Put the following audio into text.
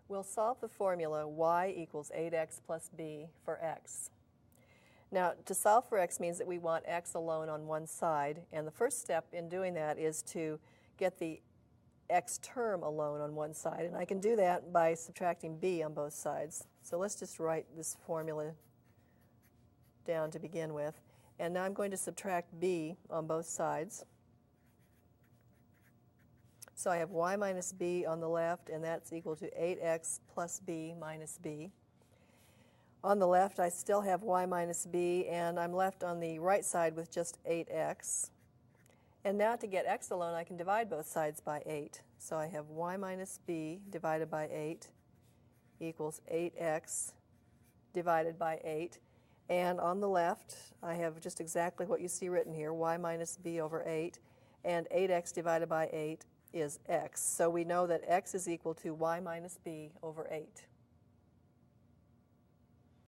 We'll solve the formula y equals 8x plus b for x. Now, to solve for x means that we want x alone on one side, and the first step in doing that is to get the x term alone on one side, and I can do that by subtracting b on both sides. So let's just write this formula down to begin with. And now I'm going to subtract b on both sides. So I have y minus b on the left, and that's equal to 8x plus b minus b. On the left, I still have y minus b, and I'm left on the right side with just 8x. And now to get x alone, I can divide both sides by 8. So I have y minus b divided by 8 equals 8x divided by 8. And on the left, I have just exactly what you see written here, y minus b over 8. And 8x divided by 8 is x. So we know that x is equal to y minus b over 8.